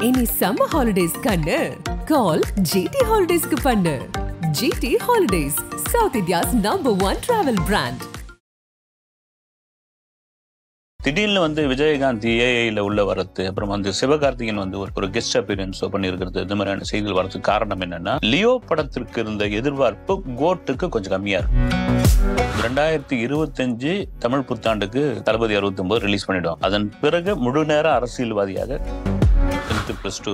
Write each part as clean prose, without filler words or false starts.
இனி summer holidays கண்ணு கால் GT ஹாலிடேஸ்க்கு பண்ணு. GT holidays, south India's #1 travel brand. திடீர்னு வந்து விஜயகாந்த் ஏஐல உள்ள வரது, அப்புறம் வந்து சிவகார்த்திகேயன் வந்து ஒரு கெஸ்ட் அப்பியரன்ஸ் பண்ணியிருக்கிறது, இந்த மாதிரியான செய்திகள் வரதுக்கு காரணம் என்னன்னா, லியோ படத்திற்கு இருந்த எதிர்பார்ப்பு கோட்டுக்கு கொஞ்சம் கம்மியா இருக்கு. 2025 தமிழ் புத்தாண்டுக்கு தளபதி 69 ரிலீஸ் பண்ணிடும். அதன் பிறகு முழு நேர அரசியல்வாதியாக +2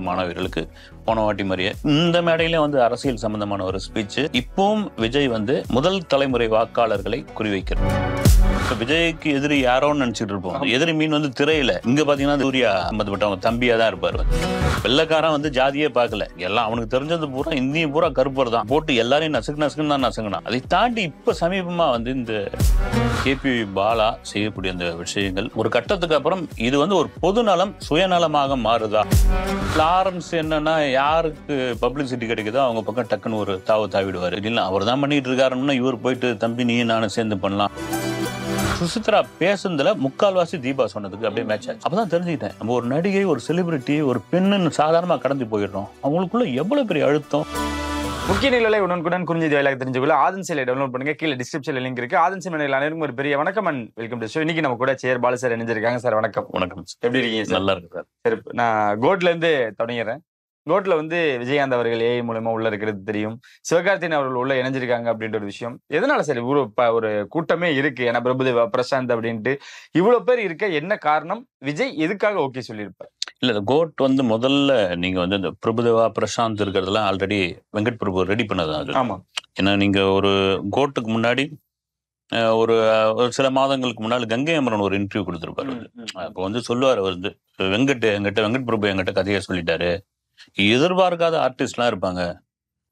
மாணவர்களுக்கு போன வாட்டி மாதிரியே இந்த மேடையில வந்து அரசியல் சம்பந்தமான ஒரு ஸ்பீச். இப்பவும் விஜய் வந்து முதல் தலைமுறை வாக்காளர்களை குறிவைக்கிறார். விஜய்க்கு எதிரி யாரோன்னு நினைச்சிட்டு இருப்போம். எதிரி மீன் வந்து திரையில இங்க பாத்தீங்கன்னா சூர்யா சம்பந்தப்பட்டவங்க தம்பியா தான் இருப்பாரு. வெள்ளக்காரன் வந்து ஜாதியே பார்க்கல, எல்லாம் அவனுக்கு தெரிஞ்சது பூரா இந்தியும் பூரா கருப்பர் தான் போட்டு எல்லாரையும் நசுக்குன்னு தான் நசுங்கணும். அதை தாண்டி இப்ப சமீபமா வந்து இந்த கேபி பாலா செய்யக்கூடிய அந்த விஷயங்கள் ஒரு கட்டத்துக்கு அப்புறம் இது வந்து ஒரு பொதுநலம் சுயநலமாக மாறுதா? லாரன்ஸ் என்னன்னா, யாருக்கு பப்ளிசிட்டி கிடைக்குதோ அவங்க பக்கம் டக்குன்னு ஒரு தாவிடுவாரு. இல்ல அவர் தான் பண்ணிட்டு இருக்காருன்னா இவர் போயிட்டு தம்பி நீ நானும் சேர்ந்து பண்ணலாம். சுசித்ரா பேசுனதுல முக்கால்வாசி தீபா சொன்னதுக்கு அப்படியே மேட்ச் ஆச்சு. அப்பதான் தெரிஞ்சுக்கிட்டேன், நம்ம ஒரு நடிகை, ஒரு செலிபிரிட்டி, ஒரு பெண்ணுன்னு சாதாரணமா கடந்து போயிடுறோம். அவங்களுக்குள்ள எவ்வளவு பெரிய அழுத்தம். முக்கிய நிலைகளை உடனுக்குடன் குறிஞ்சி வேலையாக தெரிஞ்சுக்கொள்ள ஆதன் செயலை டவுன்லோட் பண்ணுங்க. கீழே டிஸ்கிரிப்ஷன்ல லிங்க் இருக்கு. ஆதன் செயல் அனைவருக்கும் ஒரு பெரிய வணக்கம் அண்ட் வெல்கம் டு ஷோ. இன்னைக்கு நம்ம கூட சேர் பாலு சார் இணைஞ்சிருக்காங்க. சார் வணக்கம். வணக்கம். எப்படி இருக்கீங்க சார்? நல்லா இருக்கு சார். சரி, நான் கோட்ல இருந்து தொடங்கிறேன். கோட்ல வந்து விஜயகாந்த் அவர்கள் ஏஐ மூலமா உள்ள இருக்கிறது தெரியும். சிவகார்த்திகேயன் அவர்கள் உள்ள இணைஞ்சிருக்காங்க அப்படின்ற ஒரு விஷயம். எதனால சார் இவ்வளவு ஒரு கூட்டமே இருக்கு? ஏன்னா பிரபுதேவா, பிரசாந்த் அப்படின்ட்டு இவ்வளவு பேர் இருக்க என்ன காரணம்? விஜய் எதுக்காக ஓகே சொல்லியிருப்பார்? இல்ல, கோட் வந்து முதல்ல நீங்க வந்து இந்த பிரபுதேவா, பிரசாந்த் இருக்கிறதெல்லாம் ஆல்ரெடி வெங்கட் பிரபு ரெடி பண்ணது அது. ஆமா. ஏன்னா நீங்க ஒரு கோட்டுக்கு முன்னாடி ஒரு சில மாதங்களுக்கு முன்னாடி கங்கை அமரன் ஒரு இன்டர்வியூ கொடுத்திருப்பாரு. அப்போ வந்து சொல்லுவார், அவர் வந்து வெங்கட் பிரபு எங்கிட்ட கதையை சொல்லிட்டாரு, எதிர்பார்க்காத ஆர்டிஸ்ட்லாம் இருப்பாங்க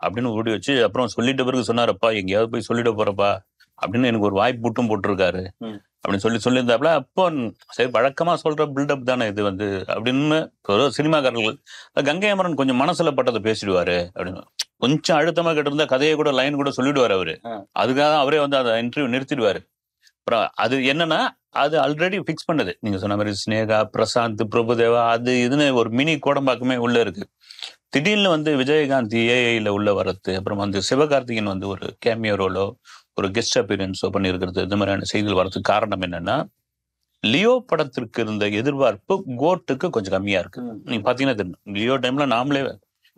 அப்படின்னு ஓடி வச்சு அப்புறம் சொல்லிட்ட பிறகு சொன்னாரப்பா எங்கேயாவது போய் சொல்லிட போறப்பா அப்படின்னு எனக்கு ஒரு வாய்ப்பு புட்டும் போட்டிருக்காரு அப்படின்னு சொல்லியிருந்தாப்புல. அப்போ சரி, வழக்கமா சொல்ற பில்டப் தானே இது வந்து அப்படின்னு சினிமாக்காரர்கள் கங்கை அமரன் கொஞ்சம் மனசுல பட்டதை பேசிடுவாரு அப்படின்னு கொஞ்சம் அழுத்தமா கேட்டிருந்தா கதையை கூட லைன் கூட சொல்லிடுவாரு அவரு. அதுக்காக அவரே வந்து அதை இன்டர்வியூ நிறுத்திடுவாரு. அப்புறம் அது என்னன்னா, அது ஆல்ரெடி பிக்ஸ் பண்ணது. நீங்க சொன்ன மாதிரி ஸ்னேகா, பிரசாந்த், பிரபுதேவா, அது இதுன்னு ஒரு மினி கோடம்பாக்கமே உள்ள இருக்கு. திடீர்னு வந்து விஜயகாந்த் ஏஐல உள்ள வரது, அப்புறம் வந்து சிவகார்த்திகேயன் வந்து ஒரு கேமியோ ரோலோ ஒரு கெஸ்ட் அப்பியரன்ஸோ பண்ணியிருக்கிறது, இந்த மாதிரியான செய்திகள் வரதுக்கு காரணம் என்னன்னா, லியோ படத்திற்கு இருந்த எதிர்பார்ப்பு கோட்டுக்கு கொஞ்சம் கம்மியா இருக்கு. நீங்க பாத்தீங்கன்னா தெரியும், லியோ டைம்ல நாமளே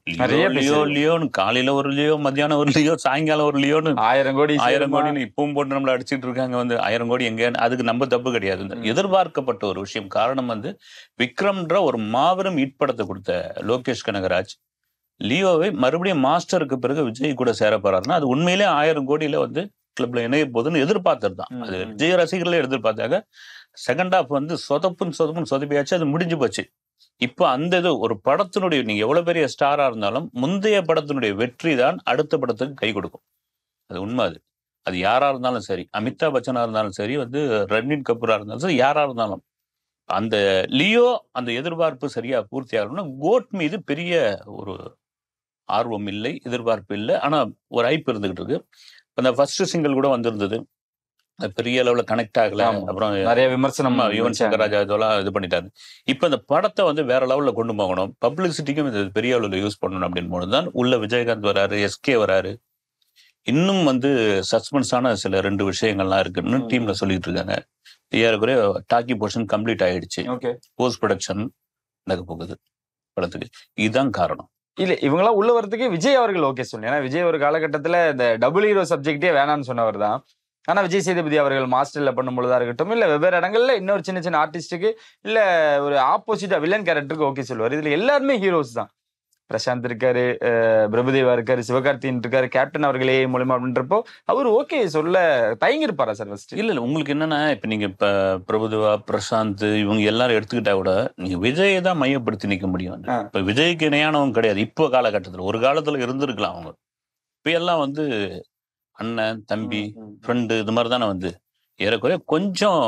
லியோன்னு காலையில ஒரு லியோ, மத்தியானம் ஒரு லியோ, சாயங்காலம் ஒரு லியோன்னு 1000 கோடின்னு இப்பவும் போட்டு நம்மள அடிச்சிட்டு இருக்காங்க. வந்து 1000 கோடி எங்க, அதுக்கு நம்ம தப்பு கிடையாது. எதிர்பார்க்கப்பட்ட ஒரு விஷயம். காரணம் வந்து விக்ரம்ன்ற ஒரு மாபெரும் ஹிட் படத்தை கொடுத்த லோகேஷ் கனகராஜ் லியோவை மறுபடியும் மாஸ்டருக்கு பிறகு விஜய் கூட சேர போறாருன்னா அது உண்மையிலே 1000 கோடியில வந்து கிளப்ல இணைய போதுன்னு எதிர்பார்த்தது தான். அது விஜய் ரசிகர்களே எதிர்பார்த்தாங்க. செகண்ட் ஹாஃப் வந்து சொதப்புன்னு சொதப்பியாச்சு, அது முடிஞ்சு போச்சு. இப்போ அந்த இது ஒரு படத்தினுடைய, நீங்க எவ்வளவு பெரிய ஸ்டாரா இருந்தாலும் முந்தைய படத்தினுடைய வெற்றி தான் அடுத்த படத்துக்கு கை கொடுக்கும். அது உண்மை. அது யாரா இருந்தாலும் சரி, அமிதாப் பச்சனா இருந்தாலும் சரி, வந்து ரன்வீர் கபூரா இருந்தாலும் சரி, யாரா இருந்தாலும் அந்த லியோ அந்த எதிர்பார்ப்பு சரியா பூர்த்தி ஆகணும்னா கோட் மீது பெரிய ஒரு ஆர்வம் இல்லை, எதிர்பார்ப்பு இல்லை. ஆனா ஒரு ஐப்பு இருந்துகிட்டு இருக்கு. அந்த ஃபர்ஸ்ட் சிங்கிள் கூட வந்திருந்தது, பெரிய அளவுல கனெக்ட் ஆகல. அப்புறம் நிறைய விமர்சனம் யுவன் சங்கர் ராஜா இதெல்லாம் இது பண்ணிட்டாரு. இப்ப இந்த படத்தை வந்து வேற லெவல்ல கொண்டு போகணும், பப்ளிசிட்டிக்கும் இது பெரிய அளவுல யூஸ் பண்ணணும் அப்படின்னு போதுதான் உள்ள விஜயகாந்த் வராரு, எஸ்கே வராரு. இன்னும் வந்து சஸ்பென்ஸான சில 2 விஷயங்கள்லாம் இருக்குன்னு டீம்ல சொல்லிட்டு இருக்காங்க. ஏறக்குறைய டாக்கி போர்ஷன் கம்ப்ளீட் ஆயிடுச்சு, போஸ்ட் ப்ரொடக்ஷன் நடக்க போகுது படத்துக்கு. இதுதான் காரணம். இல்ல, இவங்கெல்லாம் உள்ள வரதுக்கு விஜய் அவர்கள் ஓகே சொன்னேன். ஏன்னா விஜய் ஒரு காலகட்டத்துல இந்த டபுள் ஹீரோ சப்ஜெக்டே வேணான்னு சொன்னவர் தான். ஆனா விஜய் சேதுபதி அவர்கள் மாஸ்டர்ல பண்ணும்பொழுதா இருக்கட்டும், இல்ல வெவ்வேறு இடங்கள்ல இன்னொரு சின்ன ஆர்டிஸ்டுக்கு இல்ல ஒரு ஆப்போசிட்டா வில்லன் கேரக்டருக்கு ஓகே சொல்லுவார். இதுல எல்லாருமே ஹீரோஸ் தான். பிரசாந்த் இருக்காரு, பிரபுதேவா இருக்காரு, சிவகார்த்திகேயன் இருக்காரு, கேப்டன் அவர்களே மூலமா அப்படின்றப்போ அவர் ஓகே சொல்ல தயங்கி இருப்பாரா சார்? ஃபர்ஸ்ட் இல்ல உங்களுக்கு என்னன்னா, இப்ப நீங்க இப்ப பிரபுதேவா, பிரசாந்த் இவங்க எல்லாரும் எடுத்துக்கிட்டா கூட நீங்க விஜயை தான் மையப்படுத்தி நிக்க முடியும். இப்ப விஜய்க்கு இணையானவங்க கிடையாது இப்போ காலகட்டத்துல. ஒரு காலத்துல இருந்திருக்கலாம் அவங்க. இப்ப எல்லாம் வந்து அண்ணன், தம்பி, ஃப்ரெண்டு இது மாதிரி தானே வந்து ஏறக்குறைய கொஞ்சம்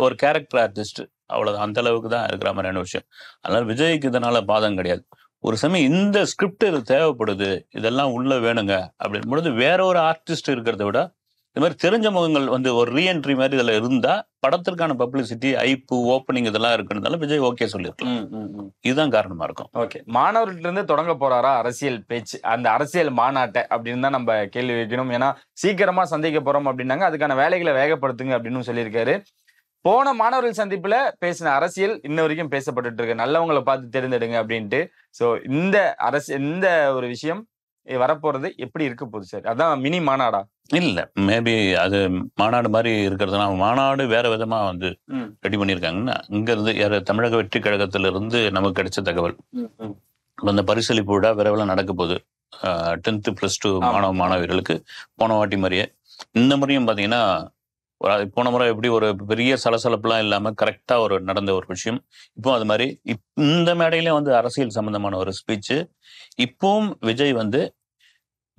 ஒரு கேரக்டர் ஆர்டிஸ்ட், அவ்வளவுதான். அந்த அளவுக்கு தான் இருக்கிற மாதிரியான விஷயம். அதனால விஜய்க்கு இதனால பாதம் கிடையாது. ஒரு சமயம் இந்த ஸ்கிரிப்ட் இது தேவைப்படுது, இதெல்லாம் உள்ள வேணுங்க அப்படின்னு பொழுது வேற ஒரு ஆர்டிஸ்ட் இருக்கிறத விட இது மாதிரி தெரிஞ்ச முகங்கள் வந்து ஒரு ரீஎன்ட்ரி மாதிரி இதுல இருந்தா படத்திற்கான பப்ளிசிட்டி, ஐப்பு, ஓப்பனிங் இதெல்லாம் இருக்கிறதுனால விஜய் ஓகே சொல்லியிருக்கலாம். இதுதான் காரணமா இருக்கும். ஓகே, மாணவர்கிட்ட இருந்து தொடங்க போறாரா அரசியல் பேச்சு, அந்த அரசியல் மாநாட்டை அப்படின்னு தான் நம்ம கேள்வி வைக்கணும். ஏன்னா சீக்கிரமா சந்திக்க போறோம் அப்படின்னாங்க, அதுக்கான வேலைகளை வேகப்படுத்துங்க அப்படின்னு சொல்லியிருக்காரு. போன மாணவர்கள் சந்திப்புல பேசின அரசியல் இன்ன வரைக்கும் பேசப்பட்டு இருக்கு, நல்லவங்களை பார்த்து தேர்ந்தெடுங்க அப்படின்ட்டு. சோ இந்த ஒரு விஷயம் வரப்போறது எப்படி இருக்க போகுது சார்? அதான் மினி மாநாடா? இல்ல, மேபி அது மாநாடு மாதிரி இருக்கிறதுனா மாநாடு வேற விதமா வந்து ரெடி பண்ணியிருக்காங்கன்னா, இங்க இருந்து யார தமிழக வெற்றி கழகத்துல இருந்து நமக்கு கிடைச்ச தகவல், அந்த பரிசளிப்பு விழா விரைவில் நடக்க போகுது. 10th +2 மாணவர்களுக்கு போன வாட்டி மாதிரியே இந்த முறையும் பாத்தீங்கன்னா, போன முறை எப்படி ஒரு பெரிய சலசலப்புலாம் இல்லாம கரெக்டா ஒரு நடந்த ஒரு விஷயம், இப்போ அது மாதிரி இந்த மேடையில வந்து அரசியல் சம்பந்தமான ஒரு ஸ்பீச். இப்பவும் விஜய் வந்து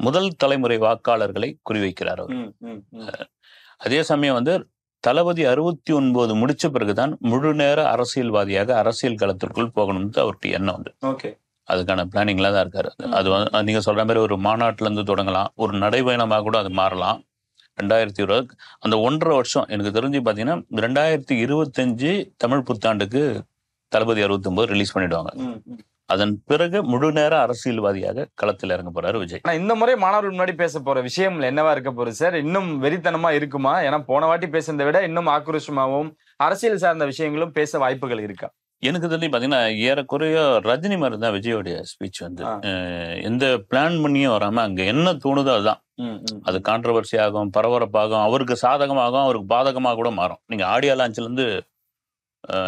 முதல் தலைமுறை வாக்காளர்களை குறிவைக்கிறார் அவர். அதே சமயம் வந்து தளபதி 69 முடிச்ச பிறகுதான் முழு நேர அரசியல்வாதியாக அரசியல் களத்திற்குள் போகணும்னு அவருக்கு எண்ணம் வந்து அதுக்கான பிளானிங்ல தான் இருக்காரு. அது வந்து நீங்க சொல்ற மாதிரி ஒரு மாநாட்டுல இருந்து தொடங்கலாம், ஒரு நடைபயணமாக கூட அது மாறலாம். 2020 அந்த 1.5 வருஷம் எனக்கு தெரிஞ்சு பாத்தீங்கன்னா 2025 தமிழ் புத்தாண்டுக்கு தளபதி 69 ரிலீஸ் பண்ணிடுவாங்க. அதன் பிறகு முழு நேர அரசியல்வாதியாக களத்தில் இறங்க போறாரு விஜய். இந்த முறை மாணவர்கள் முன்னாடி பேச போற விஷயம் என்னவா இருக்க போகுது சார்? இன்னும் வெறித்தனமா இருக்குமா? ஏன்னா போன வாட்டி பேசுறதை விட இன்னும் ஆக்ரோஷமாகவும் அரசியல் சார்ந்த விஷயங்களும் பேச வாய்ப்புகள் இருக்கா? எனக்கு தெரிஞ்சு பாத்தீங்கன்னா ஏறக்குறைய ரஜினி மாதிரி தான் விஜயோடைய ஸ்பீச் வந்து. எந்த பிளான் பண்ணியும் வராம அங்க என்ன தோணுதோ அதுதான். அது கான்ட்ரவர்சி ஆகும், பரபரப்பாகும், அவருக்கு சாதகமாகும், அவருக்கு பாதகமாக கூட மாறும். நீங்க ஆடியோ லான்ச்ல இருந்து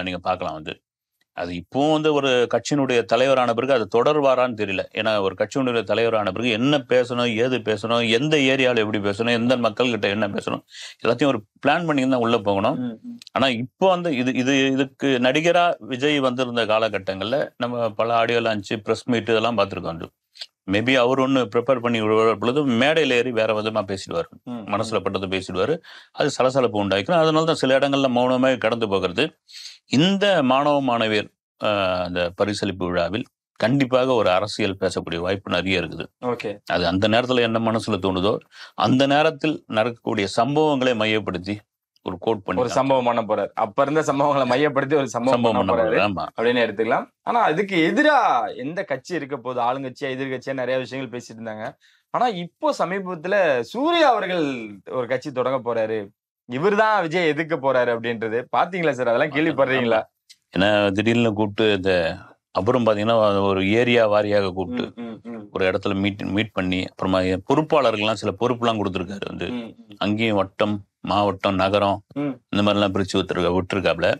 நீங்க பார்க்கலாம் வந்து. அது இப்பவும் வந்து ஒரு கட்சியினுடைய தலைவரான பிறகு அது தொடர்வாரான்னு தெரியல. ஏன்னா ஒரு கட்சியினுடைய தலைவரான பிறகு என்ன பேசணும், ஏது பேசணும், எந்த ஏரியாவில் எப்படி பேசணும், எந்த மக்கள் கிட்ட என்ன பேசணும், எல்லாத்தையும் ஒரு பிளான் பண்ணி தான் உள்ள போகணும். ஆனா இப்போ வந்து இதுக்கு நடிகரா விஜய் வந்திருந்த காலகட்டங்கள்ல நம்ம பல ஆடியோ லான்ச், பிரஸ் மீட் இதெல்லாம் பார்த்துருக்கோம். வந்து மேபி அவர் ஒன்று ப்ரிப்பேர் பண்ணி விடுவார் பொழுது மேடையில் ஏறி வேற விதமா பேசிடுவார், மனசுல பட்டதை பேசிடுவார். அது சலசலப்பு உண்டாக்கும். அதனால தான் சில இடங்கள்ல மௌனமாக கடந்து போகிறது. இந்த மாணவ மாணவியர் அந்த பரிசளிப்பு விழாவில் கண்டிப்பாக ஒரு அரசியல் பேசக்கூடிய வாய்ப்பு நிறைய இருக்குது. அது அந்த நேரத்துல என்ன மனசுல தோணுதோ அந்த நேரத்தில் நடக்கக்கூடிய சம்பவங்களை மையப்படுத்தி ஒரு கோட் பண்ணி ஒரு சம்பவம் பண்ண போறாரு. அப்ப இருந்த சம்பவங்களை மையப்படுத்தி ஒரு சம்பவம் பண்ண போறாரு அப்படின்னு எடுத்துக்கலாம். ஆனா அதுக்கு எதிரா எந்த கட்சி இருக்க போது, ஆளுங்கட்சியா எதிர்கட்சியா நிறைய விஷயங்கள் பேசிட்டு இருந்தாங்க. ஆனா இப்போ சமீபத்துல சூர்யா அவர்கள் ஒரு கட்சி தொடங்க போறாரு, இவர்தான் விஜய் எதிர்க்க போறாரு அப்படின்றது பாத்தீங்களா சார்? அதெல்லாம் கேள்விப்படுறீங்களா? ஏன்னா திடீர்னு கூப்பிட்டு இந்த அப்புறம் பாத்தீங்கன்னா ஒரு ஏரியா வாரியாக கூப்பிட்டு ஒரு இடத்துல மீட் பண்ணி அப்புறமா பொறுப்பாளர்கள்லாம் சில பொறுப்புலாம் கொடுத்துருக்காரு. வந்து அங்கேயும் வட்டம், மாவட்டம், நகரம் இந்த மாதிரி எல்லாம் பிரிச்சு விட்டுருக்காப்ல.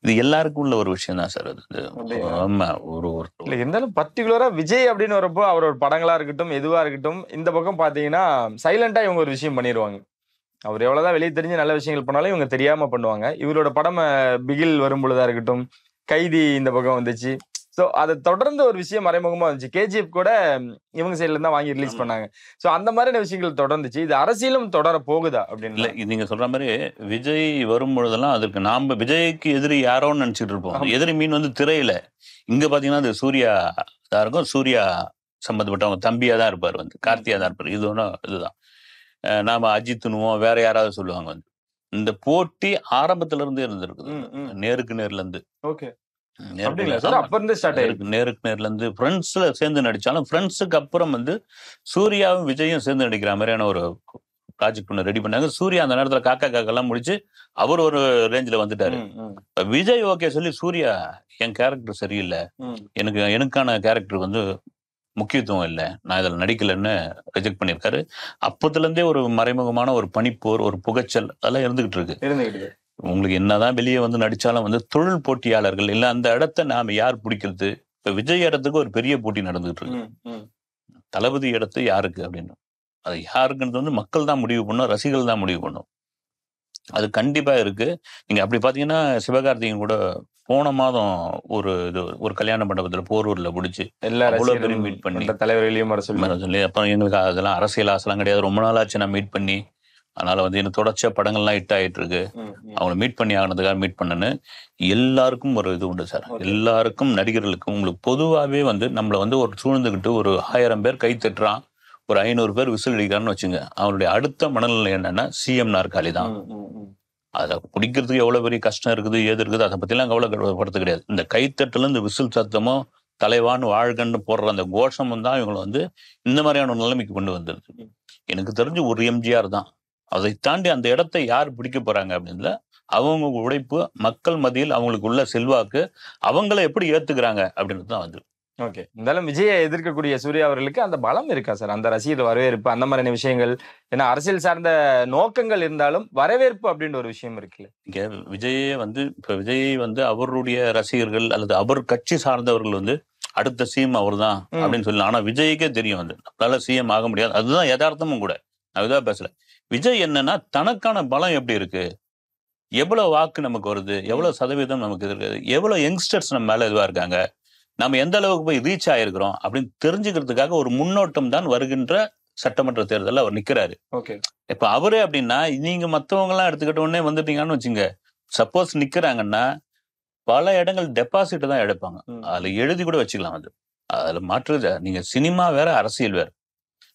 இது எல்லாருக்கும் உள்ள ஒரு விஷயம் தான் சார். அது ஆமா, ஒரு இருந்தாலும் பர்டிகுலரா விஜய் அப்படின்னு வரப்போ அவரோட படங்களா இருக்கட்டும், எதுவா இருக்கட்டும், இந்த பக்கம் பாத்தீங்கன்னா சைலண்டா இவங்க ஒரு விஷயம் பண்ணிடுவாங்க. அவர் எவ்வளவுதான் வெளியே தெரிஞ்சு நல்ல விஷயங்கள் பண்ணாலும் இவங்க தெரியாம பண்ணுவாங்க. இவரோட படம் பிகில் வரும் பொழுதா இருக்கட்டும், கைதி இந்த பக்கம் வந்துச்சு. சோ அதை தொடர்ந்து ஒரு விஷயம் மறைமுகமா வந்துச்சு. KGF கூட இவங்க சைட்ல இருந்தா வாங்கி ரிலீஸ் பண்ணாங்க. சோ அந்த மாதிரியான விஷயங்கள் தொடர்ந்துச்சு. இது அரசியலும் தொடர போகுதா அப்படின்னு? இல்ல, நீங்க சொல்ற மாதிரி விஜய் வரும் பொழுதெல்லாம் அதற்கு நாம விஜய்க்கு எதிரி யாரோன்னு நினைச்சிட்டு இருப்போம். எதிரி மீன் வந்து திரையில. இங்க பாத்தீங்கன்னா அது சூர்யா தான் இருக்கும். சூர்யா சம்பந்தப்பட்டவங்க தம்பியா தான் இருப்பாரு, வந்து கார்த்தியா தான் இருப்பாரு. இது ஒன்றும் இதுதான். நாம அஜித்துனுவோம், வேற யாராவது சொல்லுவாங்க. வந்து இந்த போட்டி ஆரம்பத்துல இருந்தே இருந்திருக்குது, நேருக்கு நேர்ல இருந்து. நேருக்கு நேர்ல இருந்து ஃப்ரெண்ட்ஸ்ல சேர்ந்து நடிச்சாலும் ஃப்ரெண்ட்ஸுக்கு அப்புறம் வந்து சூர்யாவும் விஜயும் சேர்ந்து நடிக்கிற மாதிரியான ஒரு ப்ராஜெக்ட் ஒன்று ரெடி பண்ணாங்க. சூர்யா அந்த நேரத்துல காக்கா காக்கெல்லாம் முடிச்சு அவர் ஒரு ரேஞ்சில் வந்துட்டாரு. விஜய் ஓகே சொல்லி சூர்யா என் கேரக்டர் சரியில்லை, எனக்கான கேரக்டர் வந்து முக்கியத்துவம் இல்லை, நான் இதில் நடிக்கலன்னு ரிஜெக்ட் பண்ணியிருக்காரு. அப்பத்துல இருந்தே ஒரு மறைமுகமான ஒரு பனிப்போர், ஒரு புகைச்சல் அதெல்லாம் இருந்துகிட்டு இருக்கு. உங்களுக்கு என்னதான் வெளியே வந்து நடிச்சாலும் வந்து தொழில் போட்டியாளர்கள் இல்ல, அந்த இடத்த நாம யார் பிடிக்கிறது? இப்ப விஜய் இடத்துக்கு ஒரு பெரிய போட்டி நடந்துகிட்டு இருக்கு. தளபதி இடத்து யாருக்கு அப்படின்னு, அது யாருக்குன்றது வந்து மக்கள் தான் முடிவு பண்ணும், ரசிகர்கள் தான் முடிவு பண்ணும். அது கண்டிப்பா இருக்கு. நீங்க அப்படி பாத்தீங்கன்னா சிவகார்த்திகேயன் கூட போன மாதம் ஒரு கல்யாண மண்டபத்துல போரூர்ல பிடிச்சி அவ்வளவு பேரும் மீட் பண்ணி தலைவர்களையும் சொல்லி, அப்புறம் எங்களுக்கு அதெல்லாம் அரசியல் ஆசைலாம் கிடையாது, ரொம்ப நாள் ஆச்சு நான் மீட் பண்ணி, அதனால வந்து எனக்கு தொடர்ச்சியா படங்கள்லாம் ஹிட் ஆயிட்டு இருக்கு, அவங்களை மீட் பண்ணி ஆனதுக்காக மீட் பண்ணனு. எல்லாருக்கும் ஒரு இது உண்டு சார். எல்லாருக்கும், நடிகர்களுக்கும் உங்களுக்கு பொதுவாகவே வந்து நம்மளை வந்து ஒரு சூழ்ந்துக்கிட்டு ஒரு 1000 பேர் கை தட்டுறான், ஒரு 500 பேர் விசில் அடிக்கிறான்னு வச்சுங்க, அவருடைய அடுத்த மனநிலை என்னன்னா சிஎம் நாற்காலி தான். அதை பிடிக்கிறதுக்கு எவ்வளவு பெரிய கஷ்டம் இருக்குது, ஏது இருக்குது, அதை பத்திலாம் கவலைப்படுறது கிடையாது. இந்த கைத்தட்டல இந்த விசில் சத்தமோ தலைவான்னு வாழ்கன்னு போடுற அந்த கோஷமும் தான் இவங்களை வந்து இந்த மாதிரியான நிலைமைக்கு கொண்டு வந்துருது. எனக்கு தெரிஞ்சு ஒரு எம்ஜிஆர் தான். அதை தாண்டி அந்த இடத்தை யார் பிடிக்க போறாங்க அப்படின்ல அவங்க உழைப்பு, மக்கள் மத்தியில் அவங்களுக்கு உள்ள செல்வாக்கு, அவங்கள எப்படி ஏத்துக்கிறாங்க அப்படின்றது தான் வந்து. ஓகே. இருந்தாலும் விஜயை எதிர்க்கக்கூடிய சூர்யா அவர்களுக்கு அந்த பலம் இருக்கா சார்? அந்த ரசிகர் வரவேற்பு, அந்த மாதிரியான விஷயங்கள், ஏன்னா அரசியல் சார்ந்த நோக்கங்கள் இருந்தாலும் வரவேற்பு அப்படின்ற ஒரு விஷயம் இருக்குல்ல. இங்க விஜயே வந்து இப்ப விஜய் வந்து அவருடைய ரசிகர்கள் அல்லது அவர் கட்சி சார்ந்தவர்கள் வந்து அடுத்த சிஎம் அவர் தான் அப்படின்னு சொல்லலாம். ஆனா விஜய்க்கே தெரியும் வந்து நம்மளால சிஎம் ஆக முடியாது. அதுதான் யதார்த்தமும் கூட. நான் இதான் பேசல. விஜய் என்னன்னா தனக்கான பலம் எப்படி இருக்கு, எவ்வளவு வாக்கு நமக்கு வருது, எவ்வளவு சதவீதம் நமக்கு இருக்குது, எவ்வளவு யங்ஸ்டர்ஸ் நம்ம மேல இதுவா இருக்காங்க, நம்ம எந்த அளவுக்கு போய் ரீச் ஆயிருக்கிறோம் அப்படின்னு தெரிஞ்சுக்கிறதுக்காக ஒரு முன்னோட்டம் தான் வருகின்ற சட்டமன்ற தேர்தலில் அவர் நிக்கிறாரு. இப்ப அவரே அப்படின்னா நீங்க மத்தவங்க எல்லாம் எடுத்துக்கிட்ட உடனே வந்துட்டீங்கன்னு வச்சுங்க, சப்போஸ் நிக்கிறாங்கன்னா பல இடங்கள் டெபாசிட் தான் எடுப்பாங்க. அதுல எழுதி கூட வச்சுக்கலாம். அது அதுல மாற்றுறது நீங்க சினிமா வேற, அரசியல் வேற.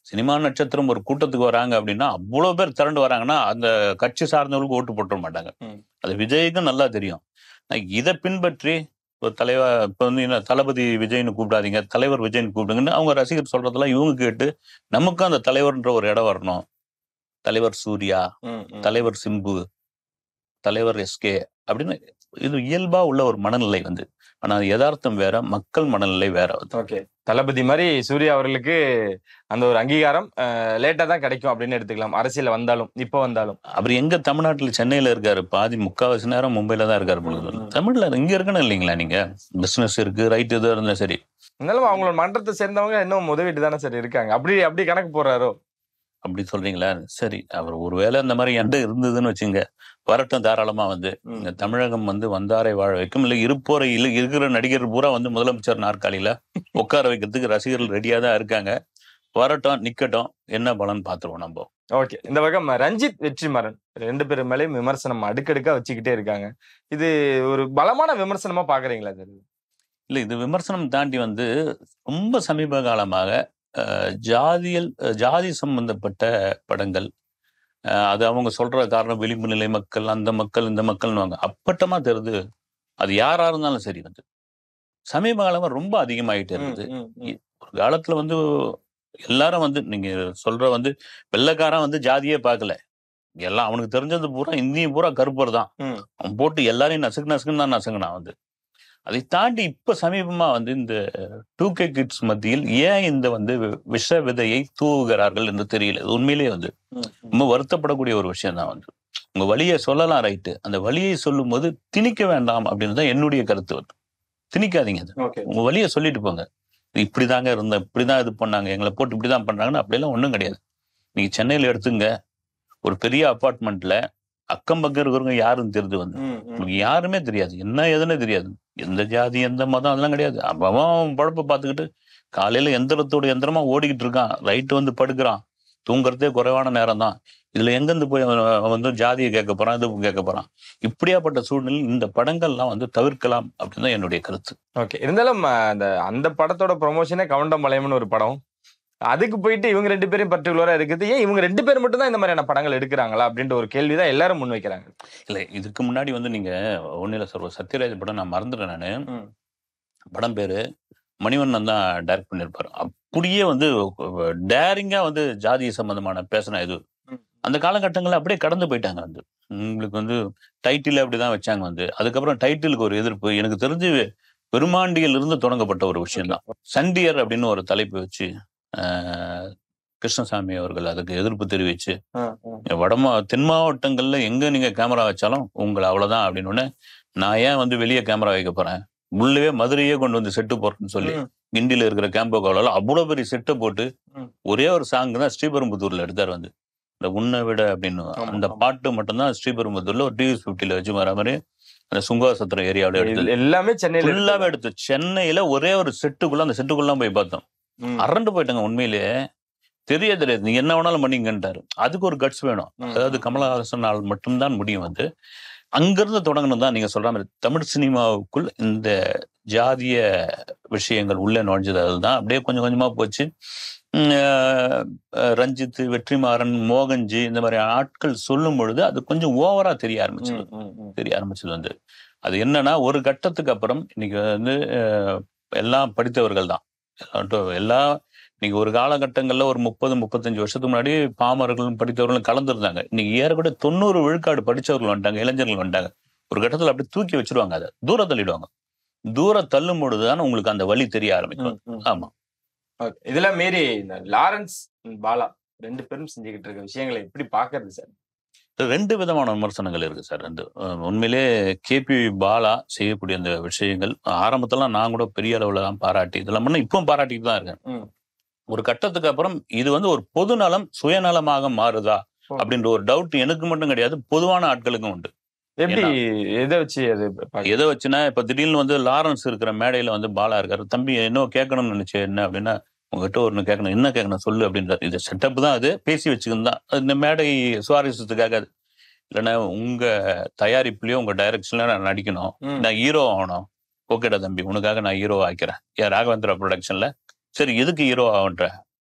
சினிமா நட்சத்திரம் ஒரு கூட்டத்துக்கு வராங்க அப்படின்னா அவ்வளவு பேர் திரண்டு வராங்கன்னா அந்த கட்சி சார்ந்தவர்களுக்கு ஓட்டு போட்டுற மாட்டாங்க. அது விஜய்க்கும் நல்லா தெரியும். இதை பின்பற்றி ஒரு தலைவர் இப்ப வந்து என்ன தளபதி விஜய்னு கூப்பிடாதீங்க, தலைவர் விஜய்னு கூப்பிடுங்கன்னு அவங்க ரசிகர் சொல்றதெல்லாம் இவங்க கேட்டு நமக்கும் அந்த தலைவர்ன்ற ஒரு இடம் வரணும். தலைவர் சூர்யா, தலைவர் சிம்பு, தலைவர் எஸ்கே அப்படின்னு இது இயல்பா உள்ள ஒரு மனநிலை வந்து. ஆனா அது யதார்த்தம் வேற, மக்கள் மனநிலை வேற. ஓகே. தளபதி மாதிரி சூர்யா அவர்களுக்கு அந்த ஒரு அங்கீகாரம் லேட்டா தான் கிடைக்கும் அப்படின்னு எடுத்துக்கலாம். அரசியல வந்தாலும் இப்ப வந்தாலும் அவர் எங்க தமிழ்நாட்டுல சென்னையில இருக்காரு, பாதி முக்காவாசி நேரம் மும்பைல தான் இருக்காரு பொழுது. தமிழ்ல இங்க இருக்கணும் இல்லைங்களா? நீங்க பிசினஸ் இருக்கு, ரைட் எதுவும் இருந்தா சரி. இருந்தாலும் அவங்களோட மன்றத்தை சேர்ந்தவங்க இன்னும் உதவிட்டு தானே சரி இருக்காங்க. அப்படி கணக்கு போடுறாரோ அப்படி சொல்றீங்களா? சரி, அவர் ஒருவேளை இந்த மாதிரி எண்ட இருந்ததுன்னு வச்சுங்க, வரட்டும் தாராளமா வந்து. இங்க தமிழகம் வந்து வந்தாரை வாழ வைக்கும். இல்ல இருப்போரை இருக்கிற நடிகர் பூரா வந்து முதலமைச்சர் நாற்காலியில உட்கார வைக்கிறதுக்கு ரசிகர்கள் ரெடியா தான் இருக்காங்க. வரட்டும், நிக்கட்டும், என்ன பலன் பாத்துருவோம் நம்ம. ஓகே. இந்த பக்கம் ரஞ்சித், வெற்றிமாறன் 2 பேரும் மேலேயும் விமர்சனம் அடுக்கடுக்கா வச்சுக்கிட்டே இருக்காங்க. இது ஒரு பலமான விமர்சனமா பாக்குறீங்களா? இல்ல, இது விமர்சனம் தாண்டி வந்து ரொம்ப சமீப காலமாக ஜாதி சம்பந்தப்பட்ட படங்கள், அது அவங்க சொல்ற காரணம் விளிம்பு நிலை மக்கள், அந்த மக்கள், இந்த மக்கள்னுவாங்க. அப்பட்டமா தெரியுது. அது யாரா இருந்தாலும் சரி வந்து சமீப காலமா ரொம்ப அதிகமாயிட்டே இருக்குது. ஒரு காலத்துல வந்து எல்லாரும் வந்து நீங்க சொல்ற வந்து வெள்ளைக்காரன் வந்து ஜாதியே பார்க்கல. எல்லாம் அவனுக்கு தெரிஞ்சது பூரா இந்தியும் பூரா கருப்பர் தான். அவன் போட்டு எல்லாரையும் நசுக்குன்னு தான் நசுங்கினான் வந்து. அதை தாண்டி இப்ப சமீபமா வந்து இந்த 2K கிட்ஸ் மத்தியில் ஏன் இந்த வந்து விஷ விதையை தூவுகிறார்கள் என்று தெரியல. உண்மையிலேயே வந்து ரொம்ப வருத்தப்படக்கூடிய ஒரு விஷயம் தான் வந்து. உங்க வழியை சொல்லலாம், ரைட்டு. அந்த வழியை சொல்லும் போது திணிக்க வேண்டாம் அப்படின்னு தான் என்னுடைய கருத்து வந்து. திணிக்காதீங்க. அது உங்க வழியை சொல்லிட்டு போங்க. இப்படிதாங்க இருந்தேன், இப்படிதான் இது பண்ணாங்க, எங்களை போட்டு இப்படிதான் பண்றாங்கன்னு அப்படியெல்லாம் ஒண்ணும் கிடையாது. நீங்க சென்னையில எடுத்துங்க, ஒரு பெரிய அபார்ட்மெண்ட்ல அக்கம் பக்கம் இருக்கிறவங்க யாருன்னு தெரிஞ்சு வந்து உங்களுக்கு யாருமே தெரியாது, என்ன எதுன்னு தெரியாது, எந்த ஜாதி எந்த மதம் அதெல்லாம் கிடையாது. அவன் பழப்ப பார்த்துக்கிட்டு காலையில எந்திரத்தோட எந்திரமா ஓடிக்கிட்டு இருக்கான், ரைட்டு வந்து படுக்கிறான், தூங்குறதே குறைவான நேரம் தான். இதுல எங்கிருந்து போய் அவன் வந்து ஜாதியை கேட்க போறான், இது கேட்க போறான். இப்படியாப்பட்ட சூழ்நிலையில் இந்த படங்கள்லாம் வந்து தவிர்க்கலாம் அப்படின்னு தான் என்னுடைய கருத்து. ஓகே. இருந்தாலும் அந்த படத்தோட ப்ரொமோஷனே கவுண்டம்பாளையம்னு ஒரு படம், அதுக்கு போயிட்டு இவங்க 2 பேரும் பர்டிகுலரா இருக்குது. ஏன் இவங்க 2 பேர் மட்டும் தான் இந்த மாதிரியான படங்கள் எடுக்கிறாங்களா அப்படின்ற ஒரு கேள்விதான் எல்லாரும் முன் வைக்கிறாங்க. இல்ல, இதுக்கு முன்னாடி வந்து நீங்க ஒன்னில சொல்ற சத்யராஜ் படம் நான் மறந்துட்டேன் நானு. படம் பேரு மணிவண்ணன் தான் டைரக்ட் பண்ணிருப்பாரு. அப்படியே வந்து டேரிங்கா வந்து ஜாதி சம்பந்தமான பேசினா இது அந்த காலகட்டங்கள்ல அப்படியே கடந்து போயிட்டாங்க வந்து. உங்களுக்கு வந்து டைட்டில் அப்படிதான் வச்சாங்க வந்து. அதுக்கப்புறம் டைட்டிலுக்கு ஒரு எதிர்ப்பு. எனக்கு தெரிஞ்சு பெருமாண்டியில் இருந்து தொடங்கப்பட்ட ஒரு விஷயம் தான். சண்டியர் அப்படின்னு ஒரு தலைப்பு வச்சு கிருஷ்ணசாமி அவர்கள் அதுக்கு எதிர்ப்பு தெரிவிச்சு, தென் மாவட்டங்கள்ல எங்க நீங்க கேமரா வச்சாலும் உங்களை அவ்வளவுதான் அப்படின்னு. நான் ஏன் வந்து வெளியே கேமரா வைக்க போறேன், உள்ளவே மதுரையே கொண்டு வந்து செட்டு போறேன்னு சொல்லி கிண்டியில இருக்கிற கேம்போ காலால அவ்வளவு பெரிய செட்டை போட்டு ஒரே ஒரு சாங் தான் ஸ்ரீபெரும்புத்தூர்ல எடுத்தார் வந்து, இந்த உன்னை விட அப்படின்னு. அந்த பாட்டு மட்டும்தான் ஸ்ரீபெரும்புத்தூர்ல ஒரு டிவி50ல வச்சு வர மாதிரி அந்த சுங்காசத்திரம் ஏரியாவில எடுத்து எல்லாமே சென்னையில ஃபுல்லாவே எடுத்து சென்னையில ஒரே ஒரு செட்டுக்குள்ள, அந்த செட்டுக்குள்ள போய் பார்த்தோம், அரண்டு போயிட்டாங்க. உண்மையிலேயே தெரியாது, நீங்க என்ன வேணாலும் பண்ணீங்கன்ட்டாரு. அதுக்கு ஒரு கட்ஸ் வேணும். அதாவது கமலஹாசனால் மட்டும்தான் முடியும் வந்து. அங்கிருந்து தொடங்கணும் தான் நீங்க சொல்ற மாதிரி. தமிழ் சினிமாவுக்குள் இந்த ஜாதிய விஷயங்கள் உள்ள நுழைஞ்சது அதுதான். அப்படியே கொஞ்சம் கொஞ்சமா போச்சு. ரஞ்சித், வெற்றிமாறன், மோகன்ஜி இந்த மாதிரி ஆட்கள் சொல்லும் பொழுது அது கொஞ்சம் ஓவரா தெரிய ஆரம்பிச்சது வந்து அது என்னன்னா ஒரு கட்டத்துக்கு அப்புறம் இன்னைக்கு வந்து எல்லாம் படித்தவர்கள் தான் எல்லாம் இன்னைக்கு ஒரு காலகட்டங்கள்ல ஒரு 30-35 வருஷத்துக்கு முன்னாடி பாமர்களும் படித்தவர்களும் கலந்துருந்தாங்க. இன்னைக்கு ஏறக்கூட 90 விழுக்காடு படிச்சவர்கள் வந்துட்டாங்க, இளைஞர்கள் வந்துட்டாங்க. ஒரு கட்டத்துல அப்படியே தூக்கி வச்சிருவாங்க, அதை தூர தள்ளிடுவாங்க. தூர தள்ளும் பொழுதுதான் உங்களுக்கு அந்த வழி தெரிய ஆரம்பிக்கும். ஆமா, இதுல மீறி லாரன்ஸ் பாலா 2 பேரும் செஞ்சுக்கிட்டு இருக்க விஷயங்களை எப்படி பாக்குறது சார்? 2 விதமான விமர்சனங்கள் இருக்கு சார். உண்மையிலே கேபி பாலா செய்யக்கூடிய அந்த விஷயங்கள் ஆரம்பத்துல நான் கூட பெரிய அளவுல தான் பாராட்டி இதெல்லாம் பண்ண இப்பவும் பாராட்டிட்டு தான் இருக்கேன். ஒரு கட்டத்துக்கு அப்புறம் இது வந்து ஒரு பொது நலம் சுயநலமாக மாறுதா அப்படின்ற ஒரு டவுட் எனக்கு மட்டும் கிடையாது, பொதுவான ஆட்களுக்கும் உண்டு. எப்படி எதை வச்சுன்னா இப்ப திடீர்னு வந்து லாரன்ஸ் இருக்கிற மேடையில வந்து பாலா இருக்காரு. தம்பி என்ன கேட்கணும்னு நினைச்சேன் என்ன அப்படின்னா, உங்ககிட்ட ஒண்ணு கேட்கணும், என்ன கேட்கணும் சொல்லு அப்படின்றாரு. இது செட்டப் தான், அது பேசி வச்சுக்கணும் தான், இந்த மேடை சுவாரஸ்யத்துக்காக. இல்லைன்னா உங்க தயாரிப்புலயோ உங்க டைரக்ஷன்ல நான் நடிக்கணும், நான் ஹீரோ ஆகணும். ஓகேடா தம்பி, உனக்காக நான் ஹீரோ ஆக்கிறேன். ராகவேந்திரா ப்ரொடக்ஷன்ல. சரி, எதுக்கு ஹீரோ ஆகுன்ற?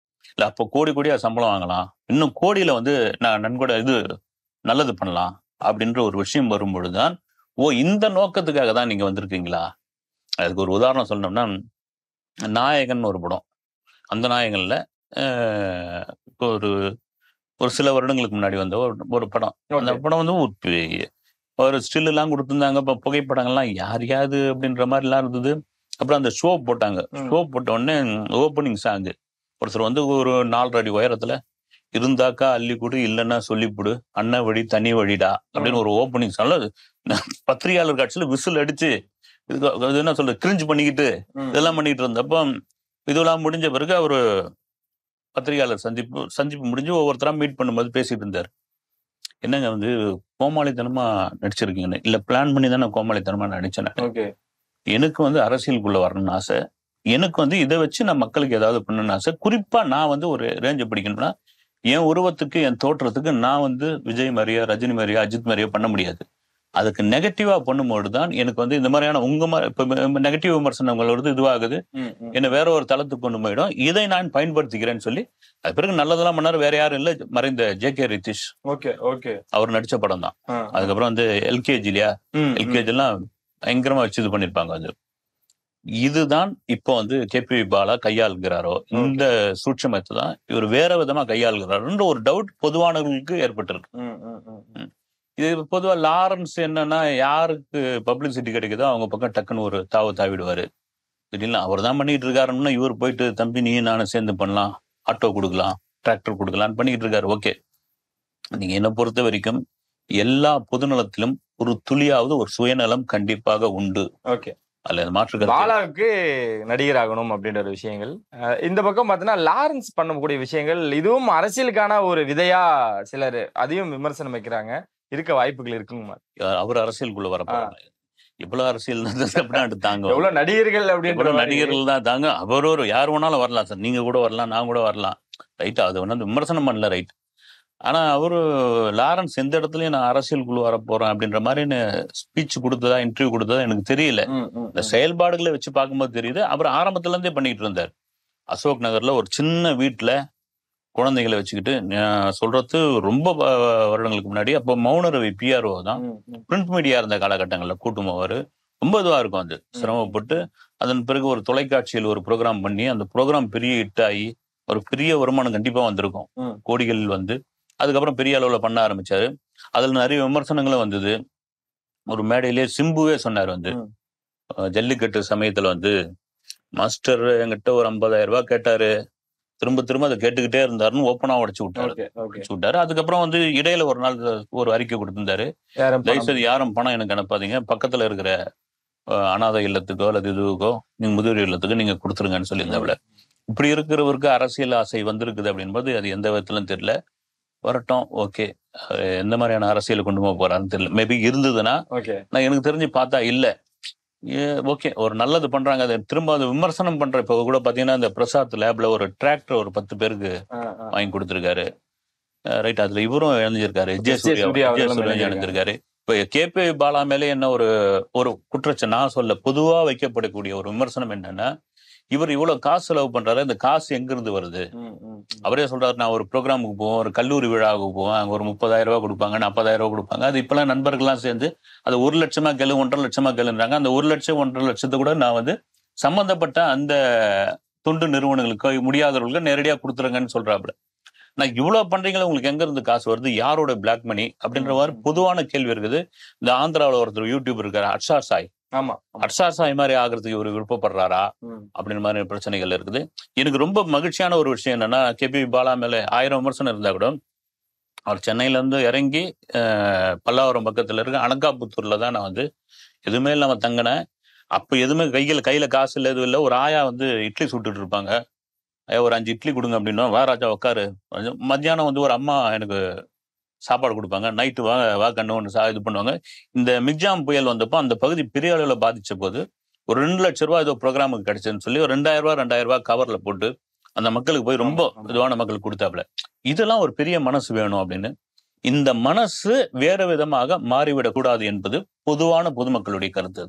இல்ல அப்போ கோடியா சம்பளம் வாங்கலாம், இன்னும் கோடியில வந்து நான் நன்கொடை இது நல்லது பண்ணலாம் அப்படின்ற ஒரு விஷயம் வரும்பொழுதுதான், இந்த நோக்கத்துக்காக தான் நீங்க வந்திருக்கீங்களா? அதுக்கு ஒரு உதாரணம் சொல்லணும்னா, நாயகன் ஒரு படம். அந்த நாயகன்ல இப்போ ஒரு சில வருடங்களுக்கு முன்னாடி வந்த ஒரு படம். அந்த படம் வந்து ஒரு ஸ்டில் எல்லாம் கொடுத்துருந்தாங்க, இப்போ புகைப்படங்கள்லாம் யாரையாது அப்படின்ற மாதிரி எல்லாம் இருந்தது. அப்புறம் அந்த ஷோ போட்டாங்க. ஷோ போட்ட உடனே ஓப்பனிங் சாங்கு ஒருத்தர் வந்து ஒரு 4 அடி உயரத்துல இருந்தாக்கா அள்ளிக்கூடு, இல்லைன்னா சொல்லிப்புடு, அண்ணன் வழி தனி வழிடா அப்படின்னு ஒரு ஓப்பனிங் சாங்ல பத்திரிகையாளர் காட்சியில விசில் அடிச்சு இது என்ன சொல்றது கிரிஞ்சு பண்ணிக்கிட்டு இதெல்லாம் பண்ணிட்டு இருந்தப்போ இதெல்லாம் முடிஞ்ச பிறகு அவரு பத்திரிகையாளர் சந்திப்பு முடிஞ்சு ஒவ்வொருத்தரா மீட் பண்ணும்போது பேசிட்டு இருந்தாரு. என்னங்க வந்து கோமாளித்தனமா நடிச்சிருக்கீங்கன்னு. இல்ல பிளான் பண்ணி தானே கோமாளித்தனமா நடிச்சேன். எனக்கு வந்து அரசியலுக்குள்ள வரணும்னு ஆசை, எனக்கு வந்து இதை வச்சு நான் மக்களுக்கு ஏதாவது பண்ணணும்னு ஆசை. குறிப்பா நான் வந்து ஒரு ரேஞ்சை பிடிக்கணும்னா என் உருவத்துக்கு என் தோற்றத்துக்கு நான் வந்து விஜய் மாதிரியா, ரஜினி மாதிரியா, அஜித் மாதிரியா பண்ண முடியாது. அதுக்கு நெகட்டிவா பண்ணும்போது தான் எனக்கு வந்து இந்த மாதிரியான உங்க மாதிரி இப்ப நெகட்டிவ் விமர்சனங்கள் வருது, இதுவாகுது, என்ன வேற ஒரு தளத்துக்கு கொண்டு போயிடும். இதை நான் பயன்படுத்திக்கிறேன்னு சொல்லி அது பிறகு நல்லதெல்லாம் பண்ணாரு. வேற யாரும் இல்ல, மறைந்த ஜே.கே. ரித்திஷ் அவர் நடிச்ச படம் தான். அதுக்கப்புறம் வந்து எல்கேஜி இல்லையா, எல்கேஜி எல்லாம் பயங்கரமா வச்சு இது பண்ணிருப்பாங்க. அது இதுதான் இப்போ வந்து கேபி பாலா கையாளுகிறாரோ, இந்த சூட்சமத்தை தான் இவர் வேற விதமா கையாளுகிறாருன்ற ஒரு டவுட் பொதுவானவர்களுக்கு ஏற்பட்டிருக்கு. இது பொதுவா லாரன்ஸ் என்னன்னா, யாருக்கு பப்ளிசிட்டி கிடைக்குதோ அவங்க பக்கம் டக்குன்னு ஒரு தாவிடுவாரு. திடீர்னு அவர் தான் பண்ணிட்டு இருக்காருன்னா இவர் போயிட்டு தம்பி நீ நானும் சேர்ந்து பண்ணலாம், ஆட்டோ கொடுக்கலாம், டிராக்டர் கொடுக்கலான்னு பண்ணிட்டு இருக்காரு. ஓகே, நீங்க என்ன பொறுத்த வரைக்கும் எல்லா பொதுநலத்திலும் ஒரு துளியாவது ஒரு சுயநலம் கண்டிப்பாக உண்டு. ஓகே, அல்ல மாற்று பாலாவுக்கு நடிகர் ஆகணும் அப்படின்ற ஒரு விஷயங்கள். இந்த பக்கம் பார்த்தீங்கன்னா லாரன்ஸ் பண்ணக்கூடிய விஷயங்கள் இதுவும் அரசியலுக்கான ஒரு விதையா சிலர் அதையும் விமர்சனம் வைக்கிறாங்க. இருக்க வாய்ப்புகள் இருக்குங்க. அவர் அரசியலுக்குள்ள வரப்போறாங்க. இவ்வளவு அரசியல் தாங்க, எவ்வளவு நடிகர்கள் அப்படின்ற நடிகர்கள் தான் தாங்க. அவரோரு யார் வேணாலும் வரலாம் சார், நீங்க கூட வரலாம், நான் கூட வரலாம், ரைட். அது வந்து விமர்சனம் பண்ணல, ரைட். ஆனா அவரு லாரன்ஸ் எந்த இடத்துலயும் நான் அரசியலுக்குள்ள வர போறேன் அப்படின்ற மாதிரி ஸ்பீச் கொடுத்ததா, இன்டர்வியூ கொடுத்ததா எனக்கு தெரியல. இந்த செயல்பாடுகளை வச்சு பார்க்கும்போது தெரியுது. அவர் ஆரம்பத்துல இருந்தே பண்ணிட்டு இருந்தார். அசோக் நகர்ல ஒரு சின்ன வீட்டுல குழந்தைகளை வச்சுக்கிட்டு சொல்றது ரொம்ப வருடங்களுக்கு முன்னாடி. அப்போ மௌன ரவி பிஆர்ஓ தான், பிரிண்ட் மீடியா இருந்த காலகட்டங்கள்ல கூட்டும் போவாரு. ரொம்ப இதுவா இருக்கும், அது சிரமப்பட்டு அதன் பிறகு ஒரு தொலைக்காட்சியில் ஒரு ப்ரோக்ராம் பண்ணி அந்த ப்ரோக்ராம் பெரிய ஹிட் ஆகி ஒரு பெரிய வருமானம் கண்டிப்பா வந்திருக்கும், கோடிகள் வந்து. அதுக்கப்புறம் பெரிய அளவுல பண்ண ஆரம்பிச்சாரு. அதுல நிறைய விமர்சனங்களும் வந்தது. ஒரு மேடையிலேயே சிம்புவே சொன்னார் வந்து, ஜல்லிக்கட்டு சமயத்துல வந்து மாஸ்டர் என்கிட்ட ஒரு 50,000 ரூபாய் கேட்டாரு, திரும்ப அதை கேட்டுக்கிட்டே இருந்தாருன்னு ஓப்பனா உடைச்சு விட்டாரு. அதுக்கப்புறம் வந்து இடையில ஒரு நாள் ஒரு அறிக்கை கொடுத்திருந்தாரு, தயவுசெய்து யாரும் பணம் எனக்கு அனுப்பாதீங்க, பக்கத்துல இருக்கிற அனாதை இல்லத்துக்கோ அல்லது இதுக்கோ நீங்க முதியோர் இல்லத்துக்கு நீங்க கொடுத்துருங்கன்னு சொல்லியிருந்தாவில. இப்படி இருக்கிறவருக்கு அரசியல் ஆசை வந்திருக்குது அப்படின்போது அது எந்த விதத்திலும் தெரியல. வரட்டும், ஓகே. எந்த மாதிரியான அரசியலை கொண்டு போக போறான்னு தெரியல. மேபி இருந்ததுன்னா, நான் எனக்கு தெரிஞ்சு பார்த்தா இல்ல, ஓகே ஒரு நல்லது பண்றாங்க, அதை திரும்ப அதை விமர்சனம் பண்ற. இப்ப கூட பாத்தீங்கன்னா இந்த பிரசாத் லேப்ல ஒரு டிராக்டர் ஒரு 10 பேருக்கு வாங்கி கொடுத்திருக்காரு, ரைட். அதுல இவரும் இணைஞ்சிருக்காரு, சூர்யா இணைஞ்சிருக்காரு. இப்ப கேபி பாலா மேலே என்ன ஒரு குற்றச்சாட்டு நான் சொல்ல, பொதுவா வைக்கப்படக்கூடிய ஒரு விமர்சனம் என்னன்னா, இவர் இவ்வளவு காசு செலவு பண்றாரு, இந்த காசு எங்க இருந்து வருது? அவரே சொல்றாரு, நான் ஒரு ப்ரோக்ராமுக்கு போவோம், ஒரு கல்லூரி விழாவுக்கு போவேன், அங்க ஒரு 30,000 ரூபாய் கொடுப்பாங்க, 40,000 ரூபாய் கொடுப்பாங்க. அது இப்பெல்லாம் நண்பர்கள்லாம் சேர்ந்து அது 1 லட்சமா கேளு, 1.5 லட்சமா கேளுன்றாங்க. அந்த 1 லட்சம் 1.5 லட்சத்தை கூட நான் வந்து சம்பந்தப்பட்ட அந்த தொண்டு நிறுவனங்களுக்கு முடியாதவர்களுக்கு நேரடியா கொடுத்துருங்கன்னு சொல்றாப்புல. நான் இவ்வளவு பண்றீங்களா, உங்களுக்கு எங்க இருந்து காசு வருது, யாரோட பிளாக் மணி அப்படின்ற மாதிரி பொதுவான கேள்வி இருக்குது. இந்த ஆந்திராவில் ஒருத்தர் யூடியூப் இருக்காரு, அர்ஷா சாய். ஆமா, அர்ஷா சாய் மாதிரி ஆகிறதுக்கு இவர் விருப்பப்படுறாரா அப்படின்ற மாதிரி பிரச்சனைகள் இருக்குது. எனக்கு ரொம்ப மகிழ்ச்சியான ஒரு விஷயம் என்னன்னா, கேபி பாலா மேல 1000 விமர்சனம் இருந்தா கூட அவர் சென்னையில இருந்து இறங்கி பல்லாவரம் பக்கத்துல இருக்க அனகாபுத்தூர்ல தான் நான் வந்து எதுவுமே இல்லாம தங்கினேன். அப்ப எதுவுமே கையில காசு இல்லை, எதுவும் இல்லை. ஒரு ஆயா வந்து இட்லி சுட்டுட்டு இருப்பாங்க. ஒரு 5 இட்லி கொடுங்க அப்படின்னா, வா ராஜா உட்காரு. மத்தியானம் வந்து ஒரு அம்மா எனக்கு சாப்பாடு கொடுப்பாங்க. நைட்டு வா கண்ணு ஒன்று இது பண்ணுவாங்க. இந்த மிக்ஜாம் புயல் வந்தப்போ அந்த பகுதி பெரிய அளவில் பாதிச்ச போது ஒரு 2 லட்சம் ரூபாய் ஏதோ ப்ரோக்ராமுக்கு கிடைச்சதுன்னு சொல்லி ஒரு 2,000 ரூபாய் கவர்ல போட்டு அந்த மக்களுக்கு போய் ரொம்ப இதுவான மக்களுக்கு கொடுத்தாப்புல. இதெல்லாம் ஒரு பெரிய மனசு வேணும் அப்படின்னு. இந்த மனசு வேற விதமாக மாறிவிடக்கூடாது என்பது பொதுவான பொதுமக்களுடைய கருத்து.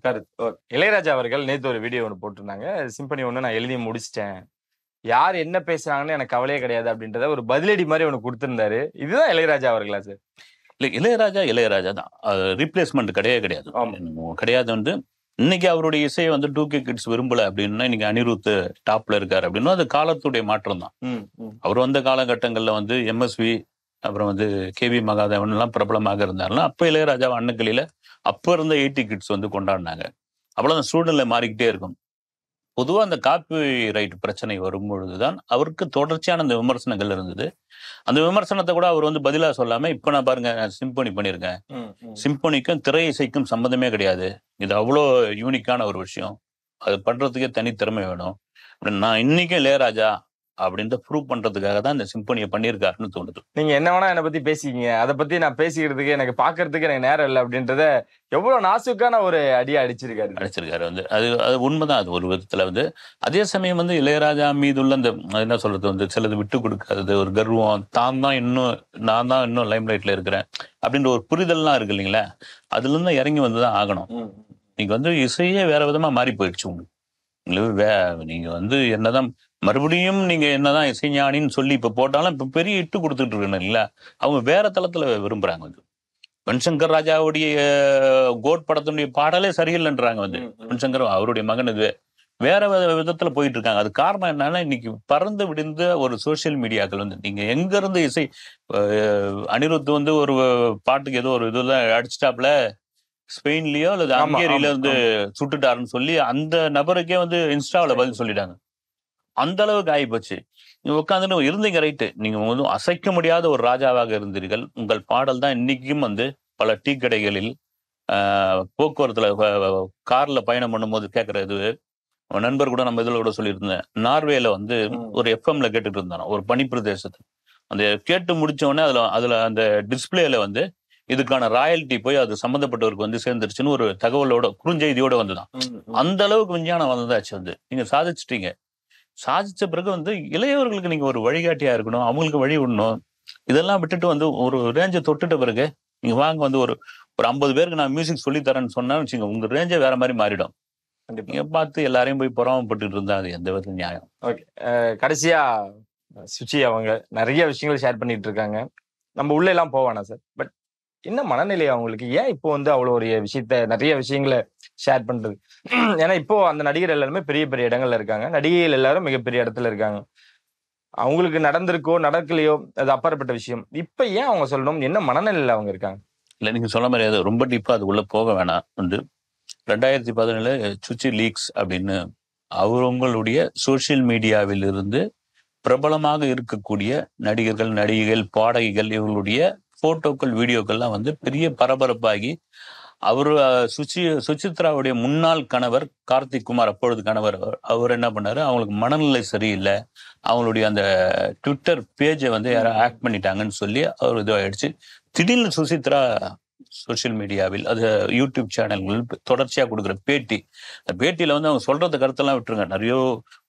இளையராஜா அவர்கள் நேற்று ஒரு வீடியோ ஒன்று போட்டிருந்தாங்க. சிம்பனி ஒன்று நான் எழுதி முடிச்சிட்டேன், யார் என்ன பேசுறாங்கன்னு எனக்கு கவலையே கிடையாது அப்படின்றத ஒரு பதிலடி மாதிரி ஒன்று கொடுத்திருந்தாரு. இதுதான் இளையராஜா அவர்களா சார்? இல்லை, இளையராஜா தான். ரீப்ளேஸ்மெண்ட் கிடையாது. கிடையாது. வந்து இன்னைக்கு அவருடைய இசையை வந்து 2K கிட்ஸ் விரும்பல அப்படின்னா, இன்னைக்கு அனிருத் டாப்ல இருக்காரு அப்படின்னா அது காலத்துடைய மாற்றம் தான். அவர் வந்த காலகட்டங்கள்ல வந்து MSV அப்புறம் வந்து KB மகாதேவன் எல்லாம் பிரபலமாக இருந்தாருன்னா, அப்ப இளையராஜா அன்னக்கிளியில அப்ப இருந்த 80 கிட்ஸ் வந்து கொண்டாடினாங்க. அவ்வளவு சூழ்நிலை மாறிக்கிட்டே இருக்கும். பொதுவா அந்த காப்பி ரைட் பிரச்சனை வரும்பொழுதுதான் அவருக்கு தொடர்ச்சியான அந்த விமர்சனங்கள் இருந்தது. அந்த விமர்சனத்தை கூட அவர் வந்து பதிலா சொல்லாம, இப்ப நான் பாருங்க சிம்பனி பண்ணியிருக்கேன், சிம்பனிக்கும் திரை இசைக்கும் சம்பந்தமே கிடையாது, இது அவ்வளோ யூனிக்கான ஒரு விஷயம், அது பண்றதுக்கே தனி திறமை வேணும், நான் இன்னைக்கும் இளையராஜா அப்படின்ற ப்ரூவ் பண்றதுக்காக தான் இந்த சிம்பனியை பண்ணியிருக்காருன்னு தோணுது. நீங்க என்ன வேணா என்னை பத்தி பேசிக்கிங்க, அதை பத்தி நான் பேசிக்கிறதுக்கு எனக்கு பாக்குறதுக்கு எனக்கு நேரம் இல்லை அப்படின்றத எவ்வளவு நாசுக்கான ஒரு அடியா அடிச்சிருக்காரு வந்து. அது உண்மைதான். அது ஒரு விதத்துல வந்து அதே சமயம் வந்து இளையராஜா மீது உள்ள அந்த என்ன சொல்றது வந்து சிலது விட்டு கொடுக்காதது, ஒரு கர்வம், நான் தான் இன்னும் லைம் லைட்ல இருக்கிறேன் அப்படின்ற ஒரு புரிதல்லாம் இருக்கு இல்லைங்களா, அதுல இருந்து இறங்கி வந்துதான் ஆகணும். நீங்க வந்து இசையே வேற விதமா மாறி போயிடுச்சு உங்களுக்கு. நீங்க வந்து என்னதான் மறுபடியும் நீங்க என்னதான் இசைஞானின்னு சொல்லி இப்ப போட்டாலும் இப்ப பெரிய இட்டு கொடுத்துட்டு இருக்கணும் இல்ல, அவங்க வேற தளத்துல விரும்புறாங்க. வந்து மணிசங்கர் ராஜாவுடைய கோட் படத்தினுடைய பாடலே சரியில்லைன்றாங்க. வந்து மணிசங்கர் அவருடைய மகன் இது வேற விதத்துல போயிட்டு இருக்காங்க. அது காரணம் என்னன்னா, இன்னைக்கு பறந்து விடுந்த ஒரு சோசியல் மீடியாக்கள் வந்து நீங்க எங்க இருந்து இசை அனிருத் வந்து ஒரு பாட்டுக்கு ஏதோ ஒரு இதுதான் அடிச்சிட்டாப்ல, ஸ்பெயின்லயோ அல்லது ஹங்கேரியில வந்து சுட்டுட்டாருன்னு சொல்லி அந்த நபருக்கே வந்து இன்ஸ்டாவில் பதில் சொல்லிட்டாங்க. அந்த அளவுக்கு ஆகிப்போச்சு. நீங்க உட்காந்துட்டு இருந்தீங்க ரைட்டு, நீங்க வந்து அசைக்க முடியாத ஒரு ராஜாவாக இருந்தீர்கள். உங்கள் பாடல் தான் இன்னைக்கும் வந்து பல டீ கடைகளில் போக்குவரத்துல கார்ல பயணம் பண்ணும்போது கேட்கற இது. நண்பர் கூட நம்ம இதுல கூட சொல்லியிருந்தேன், நார்வேல வந்து ஒரு FMல கேட்டுட்டு இருந்தானோ ஒரு பனி பிரதேசத்தை, அந்த கேட்டு முடிச்ச உடனே அதுல அந்த டிஸ்பிளேல வந்து இதுக்கான ராயல்டி போய் அது சம்பந்தப்பட்டவருக்கு வந்து சேர்ந்துருச்சுன்னு ஒரு தகவலோட குறுஞ்செய்தியோட வந்துதான். அந்த அளவுக்கு விஞ்ஞானம் வந்ததாச்சு. வந்து நீங்க சாதிச்சிட்டீங்க. சாதிச்ச பிறகு வந்து இளையவர்களுக்கு நீங்க ஒரு வழிகாட்டியா இருக்கணும், அவங்களுக்கு வழி விடணும். இதெல்லாம் விட்டுட்டு வந்து ஒரு ரேஞ்சை தொட்டுட்ட பிறகு நீங்க வாங்க வந்து ஒரு 50 பேருக்கு நான் மியூசிக் சொல்லி தரேன்னு சொன்னா வச்சுங்க, உங்க ரேஞ்சே வேற மாதிரி மாறிடும். நீங்க பார்த்து எல்லாரையும் போய் பொறாமப்பட்டு இருந்தா அது எந்த வித நியாயம்? ஓகே, கடைசியா சுச்சி அவங்க நிறைய விஷயங்கள் ஷேர் பண்ணிட்டு இருக்காங்க. நம்ம உள்ள எல்லாம் போவானா சார்? பட் என்ன மனநிலை அவங்களுக்கு? ஏன் இப்போ வந்து அவ்வளோ ஒரு நிறைய விஷயங்களை ஷேர் பண்றது? ஏன்னா இப்போ அந்த நடிகர் எல்லாருமே பெரிய பெரிய இடங்கள்ல இருக்காங்க, நடிகைகள் எல்லாரும் மிகப்பெரிய இடத்துல இருக்காங்க. அவங்களுக்கு நடந்திருக்கோ நடக்கலையோ அது அப்பாற்பட்ட விஷயம். இப்ப ஏன் அவங்க சொல்லணும்? என்ன மனநிலையில அவங்க இருக்காங்க? இல்ல, நீங்க சொல்ல மாதிரி ரொம்ப டீப்பா அது உள்ள போக வேணாம். வந்து 2017 சுச்சி லீக்ஸ் அப்படின்னு அவங்களுடைய சோசியல் மீடியாவில் இருந்து பிரபலமாக இருக்கக்கூடிய நடிகர்கள், நடிகைகள், பாடகிகள் இவங்களுடைய போட்டோக்கள், வீடியோக்கள்லாம் வந்து பெரிய பரபரப்பாகி அவரு சுசித்ராவுடைய முன்னாள் கணவர் கார்த்திக் குமார், அப்பொழுது கணவர், அவர் என்ன பண்ணாரு, அவங்களுக்கு மனநிலை சரியில்லை, அவங்களுடைய அந்த ட்விட்டர் பேஜை வந்து யாரோ ஹேக் பண்ணிட்டாங்கன்னு சொல்லி அவர் இதுவாயிடுச்சு. திடீர்னு சுசித்ரா சோசியல் மீடியாவில் அது யூடியூப் சேனல்கள் தொடர்ச்சியா கொடுக்குற பேட்டி, அந்த பேட்டியில வந்து அவங்க சொல்றது கருத்தெல்லாம் விட்டுருங்க, நிறைய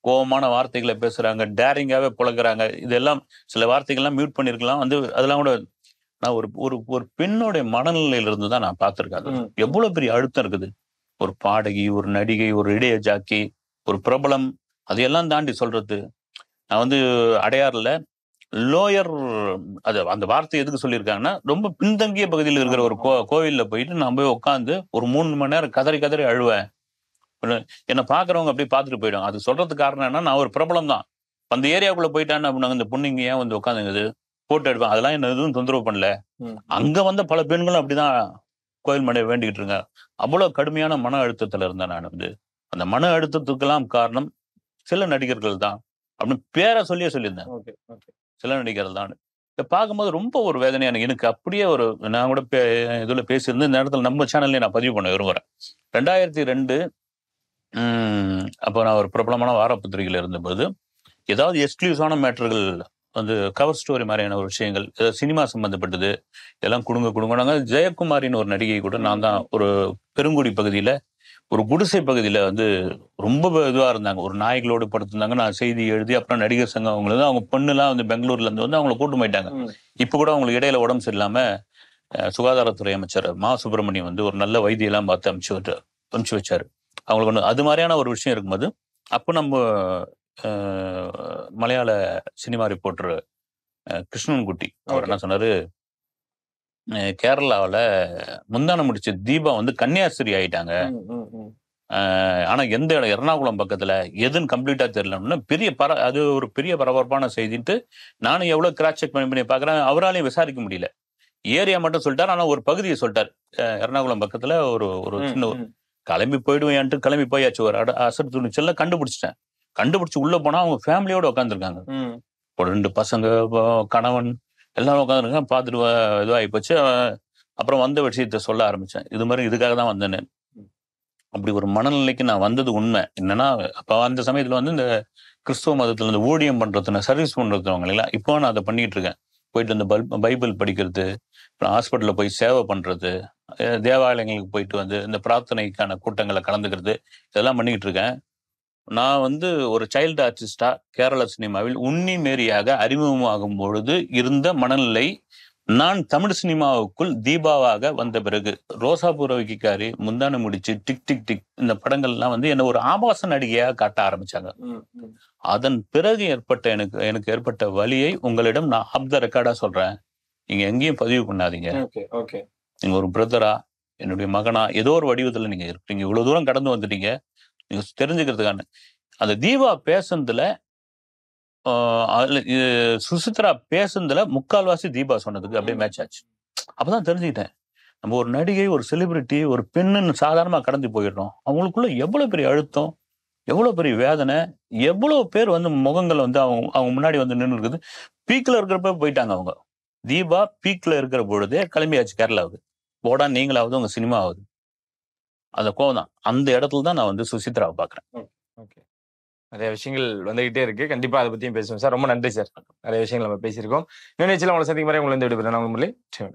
கோபமான வார்த்தைகளை பேசுறாங்க, டேரிங்காவே புழங்குறாங்க. இதெல்லாம் சில வார்த்தைகள்லாம் மியூட் பண்ணிருக்கலாம். வந்து அதெல்லாம் கூட நான் ஒரு பெண்ணுடைய மனநிலையில இருந்து தான் நான் பார்த்திருக்கேன். எவ்வளவு பெரிய அழுத்தம் இருக்குது. ஒரு பாடகி, ஒரு நடிகை, ஒரு இடைய ஜாக்கி, ஒரு பிரபலம், அதையெல்லாம் தாண்டி சொல்றது, நான் வந்து அடையாறுல லோயர், அது அந்த வார்த்தை எதுக்கு சொல்லியிருக்காங்கன்னா, ரொம்ப பின்தங்கிய பகுதியில் இருக்கிற ஒரு கோவில்ல போயிட்டு நான் போய் உட்காந்து ஒரு 3 மணி நேரம் கதறி கதறி அழுவேன். என்ன பாக்குறவங்க அப்படியே பார்த்துட்டு போயிடுவாங்க. அது சொல்றதுக்கு காரணம் என்ன, நான் ஒரு பிரபலம் தான். அந்த ஏரியாவுக்குள்ள போயிட்டான்னு அப்படின்னா இந்த பொண்ணுங்க ஏன் வந்து உட்காந்துங்குது போட்டோ எடுப்பேன், அதெல்லாம் என்ன எதுவும் தொந்தரவு பண்ணல. அங்க வந்த பல பெண்களும் அப்படிதான் கோயில் மனையை வேண்டிக்கிட்டு இருங்க. அவ்வளவு கடுமையான மன அழுத்தத்துல இருந்தேன் நான் வந்து. அந்த மன அழுத்தத்துக்கெல்லாம் காரணம் சில நடிகர்கள் தான் அப்படின்னு பேரை சொல்லியிருந்தேன். சில நடிகர்கள் தான். இதை பார்க்கும்போது ரொம்ப ஒரு வேதனையான, எனக்கு அப்படியே ஒரு, நான் கூட இதுல பேசியிருந்தேன், இந்த இடத்துல நம்ம சேனல்ல நான் பதிவு பண்ண விரும்புறேன். 2002 அப்போ நான் ஒரு பிரபலமான வாரப்பத்திரிகையில் இருந்தபோது ஏதாவது எக்ஸ்க்ளூசிவான மேட்டர்கள் வந்து கவர் ஸ்டோரி மாதிரியான ஒரு விஷயங்கள், ஏதாவது சினிமா சம்பந்தப்பட்டது இதெல்லாம் கொடுங்க. ஜெயக்குமாரின்னு ஒரு நடிகை கூட நான் தான் ஒரு பெருங்குடி பகுதியில ஒரு குடிசை பகுதியில வந்து ரொம்ப இதுவா இருந்தாங்க, ஒரு நாய்களோடு படுத்திருந்தாங்க. நான் செய்தி எழுதி அப்புறம் நடிகர் சங்கம் அவங்களுக்கு, அவங்க பொண்ணுலாம் வந்து பெங்களூர்ல இருந்து வந்து அவங்களை கூட்டு போயிட்டாங்க. இப்ப கூட அவங்களுக்கு இடையில உடம்பு சரியில்லாம சுகாதாரத்துறை அமைச்சர் மா சுப்பிரமணியம் வந்து ஒரு நல்ல வைத்தியெல்லாம் பார்த்து அனுப்பிச்சு வச்சாரு அவங்களுக்கு. ஒன்று அது மாதிரியான ஒரு விஷயம் இருக்கும்போது, அப்போ நம்ம மலையாள சினிமா ரிப்போர்ட்டர் கிருஷ்ணன் குட்டி அவர் என்ன சொன்னாரு, கேரளாவில் முந்தானம் முடிச்ச தீபா வந்து கன்னியாஸ்திரி ஆயிட்டாங்க. ஆனா எந்த இடம், எர்ணாகுளம் பக்கத்துல எதுன்னு கம்ப்ளீட்டா தெரியலன்னு பெரிய அது ஒரு பெரிய பரபரப்பான செய்திட்டு நானும் எவ்வளவு கிராஸ் செக் பண்ணி பாக்குறேன். அவராலையும் விசாரிக்க முடியல. ஏரியா மட்டும் சொல்லிட்டாரு, ஆனா ஒரு பகுதியை சொல்லிட்டாரு. எர்ணாகுளம் பக்கத்துல ஒரு சின்ன கிளம்பி போயிடுவேன்ட்டு கிளம்பி போயாச்சு. ஒரு அசர் துணிச்சல்ல கண்டுபிடிச்சு உள்ள போனா அவங்க ஃபேமிலியோட உட்காந்துருக்காங்க. ஒரு 2 பசங்க, கணவன் எல்லாரும் உட்காந்துருக்காங்க. பார்த்துட்டு இதுவாகி போச்சு. அப்புறம் வந்த விஷயத்த சொல்ல ஆரம்பிச்சேன். இது மாதிரி இதுக்காக தான் வந்தேன்னு. அப்படி ஒரு மனநிலைக்கு நான் வந்தது உண்மை. என்னன்னா, அப்ப அந்த சமயத்துல வந்து இந்த கிறிஸ்துவ மதத்துல இந்த ஊழியம் பண்றதுன்னு சர்வீஸ் பண்றதுவங்க இல்லைங்களா, இப்போ நான் அதை பண்ணிட்டு இருக்கேன். போயிட்டு இந்த பைபிள் படிக்கிறது, அப்புறம் ஹாஸ்பிட்டல்ல போய் சேவை பண்றது, தேவாலயங்களுக்கு போயிட்டு வந்து இந்த பிரார்த்தனைக்கான கூட்டங்களை கலந்துக்கிறது, இதெல்லாம் பண்ணிக்கிட்டு இருக்கேன். நான் வந்து ஒரு சைல்டு ஆர்டிஸ்டா கேரள சினிமாவில் உன்னி மேரியாக அறிமுகமாகும் பொழுது இருந்த மனநிலை, நான் தமிழ் சினிமாவுக்குள் தீபாவாக வந்த பிறகு ரோசாபூர் ரவிக்காரி, முந்தான முடிச்சு, டிக் டிக் டிக் இந்த படங்கள்லாம் வந்து என்ன ஒரு ஆபாச நடிகையாக காட்ட ஆரம்பிச்சாங்க. அதன் பிறகு எனக்கு ஏற்பட்ட வலியை உங்களிடம் நான் ஆஃப் த ரெக்கார்டா சொல்றேன். நீங்க எங்கேயும் பதிவு பண்ணாதீங்க. நீங்க ஒரு பிரதரா, என்னுடைய மகனா, ஏதோ ஒரு வடிவத்துல நீங்க இருக்கீங்க. இவ்வளவு தூரம் கடந்து வந்துட்டீங்க, நீங்க தெரிஞ்சுக்கிறதுக்கான அந்த தீபா பேசுனதுல சுசித்ரா பேசுனதுல முக்கால்வாசி தீபா சொன்னதுக்கு அப்படியே மேட்ச் ஆச்சு. அப்பதான் தெரிஞ்சுக்கிட்டேன், நம்ம ஒரு நடிகை, ஒரு செலிபிரிட்டி, ஒரு பெண்ணுன்னு சாதாரணமா கடந்து போயிடுறோம். அவங்களுக்குள்ள எவ்வளவு பெரிய அழுத்தம், எவ்வளவு பெரிய வேதனை, எவ்வளவு பேர் வந்து முகங்கள் வந்து அவங்க முன்னாடி வந்து நின்று இருக்குது. பீக்ல இருக்கிறப்ப போயிட்டாங்க அவங்க. தீபா பீக்ல இருக்கிற பொழுதே கிளம்பியாச்சு கேரளாவுக்கு. போடா நீங்களாவது உங்க சினிமா ஆகுது. அந்த கோவம் தான். அந்த இடத்துல தான் நான் வந்து சுசித்ராவை பாக்குறேன். நிறைய விஷயங்கள் வந்துகிட்டே இருக்கு. கண்டிப்பா அதை பத்தியும் பேசுவோம் சார். ரொம்ப நன்றி சார். நிறைய விஷயங்கள் நம்ம பேசியிருக்கோம். இன்னும் நிச்சயம் உங்களை சந்திக்கும் வரை உங்களை விடுபடுறேன்.